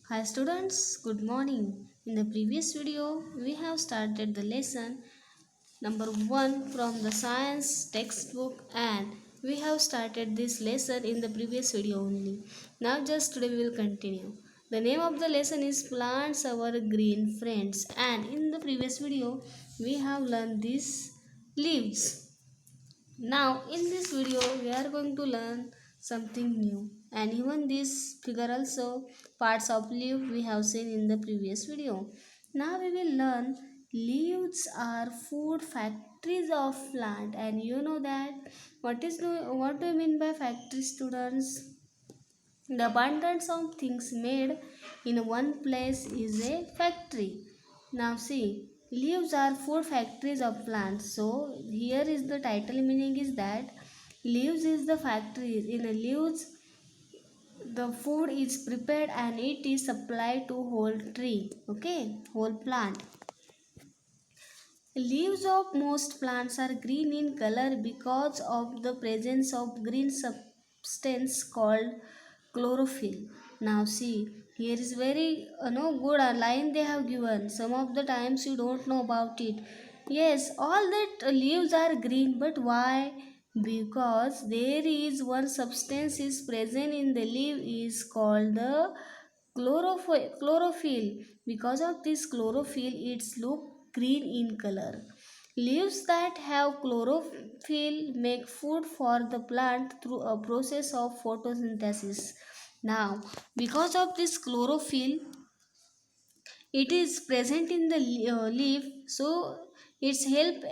Hi students, good morning. In the previous video, we have started the lesson number 1 from the science textbook and we have started this lesson in the previous video only. Now just today we will continue. The name of the lesson is Plants Our Green Friends and in the previous video, we have learned these leaves. Now in this video we are going to learn something new and even this figure also parts of leaf we have seen in the previous video. Now we will learn leaves are food factories of plant and you know that what do you mean by factory students? The abundance of things made in one place is a factory. Now see, leaves are food factories of plants. So here is the title meaning is that leaves is the factories. In the leaves, the food is prepared and it is supplied to whole tree. Okay, whole plant. Leaves of most plants are green in color because of the presence of green substance called chlorophyll. Now see, here is very no good a line they have given. Some of the times you don't know about it. Yes, all that leaves are green, but why? Because there is one substance is present in the leaf is called the chlorophyll. Because of this chlorophyll, it's look green in color. Leaves that have chlorophyll make food for the plant through a process of photosynthesis. Now, because of this chlorophyll, it is present in the leaf, so its help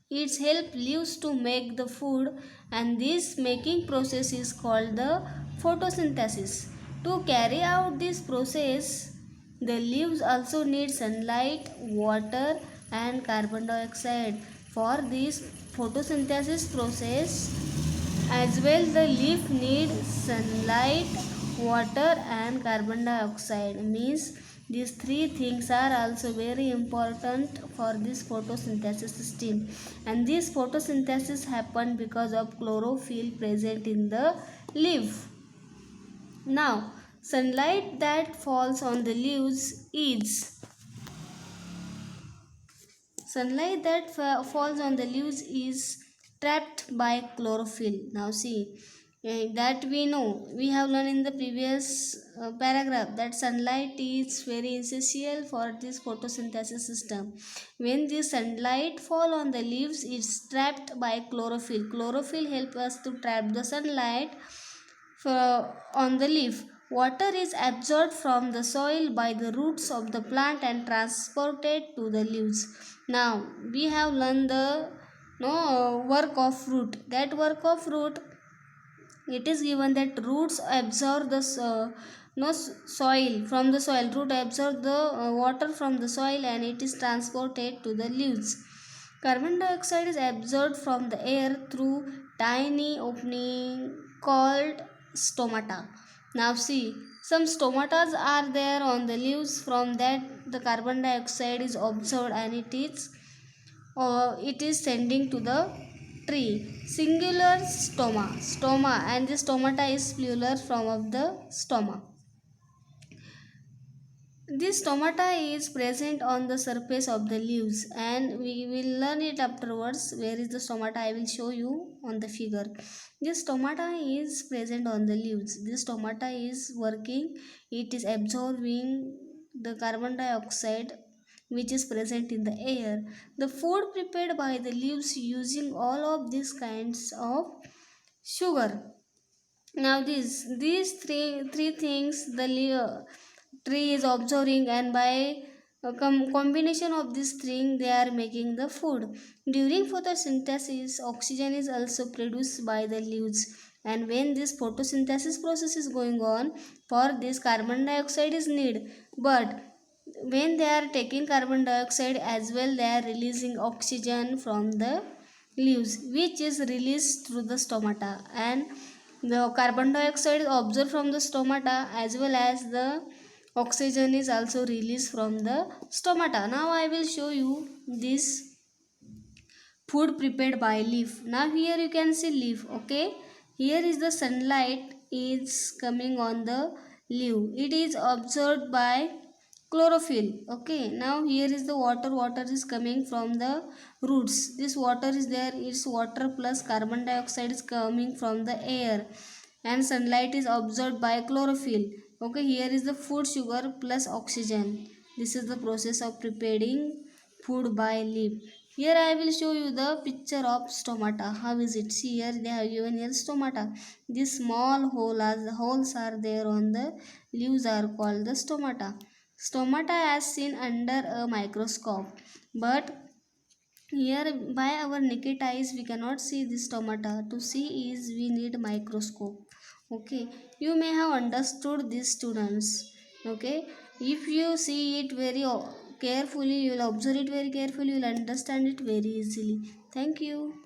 its help leaves to make the food, and this making process is called the photosynthesis. To carry out this process, the leaves also need sunlight, water, and carbon dioxide. For this photosynthesis process, as well, the leaf needs sunlight, water, and carbon dioxide. Means these three things are also very important for this photosynthesis system. And this photosynthesis happen because of chlorophyll present in the leaf. Now, sunlight that falls on the leaves is sunlight that falls on the leaves is trapped by chlorophyll. Now see, that we know, we have learned in the previous paragraph that sunlight is very essential for this photosynthesis system. When the sunlight fall on the leaves, it's trapped by chlorophyll. Chlorophyll help us to trap the sunlight on the leaf. Water is absorbed from the soil by the roots of the plant and transported to the leaves. Now we have learned the work of root. That work of root, it is given that roots absorb the soil from the soil. Root absorb the water from the soil and it is transported to the leaves. Carbon dioxide is absorbed from the air through tiny opening called stomata. Now see, some stomatas are there on the leaves. From that, the carbon dioxide is absorbed and it is sending to the tree. Singular stoma, and the stomata is plural form of the stoma. This stomata is present on the surface of the leaves and we will learn it afterwards. Where is the stomata? I will show you on the figure. This stomata is present on the leaves. This stomata is working, it is absorbing the carbon dioxide which is present in the air. The food prepared by the leaves using all of these kinds of sugar. Now these three things the tree is observing, and by a combination of these things they are making the food. During photosynthesis, oxygen is also produced by the leaves, and when this photosynthesis process is going on, for this carbon dioxide is needed. But when they are taking carbon dioxide as well, they are releasing oxygen from the leaves, which is released through the stomata, and the carbon dioxide is absorbed from the stomata as well as the oxygen is also released from the stomata. Now I will show you this food prepared by leaf. Now here you can see leaf. Okay, here is the sunlight is coming on the leaf. It is absorbed by chlorophyll. Okay, now here is the water is coming from the roots. This water is there, it's water plus carbon dioxide is coming from the air, and sunlight is absorbed by chlorophyll. Okay, here is the food sugar plus oxygen. This is the process of preparing food by leaf. Here I will show you the picture of stomata. How is it? See here, they have given here stomata. These small holes are there on the leaves are called the stomata. Stomata as seen under a microscope, but here by our naked eyes we cannot see this stomata. To see is we need microscope. Okay, you may have understood this, students. Okay, if you see it very carefully, you will observe it very carefully, you will understand it very easily. Thank you.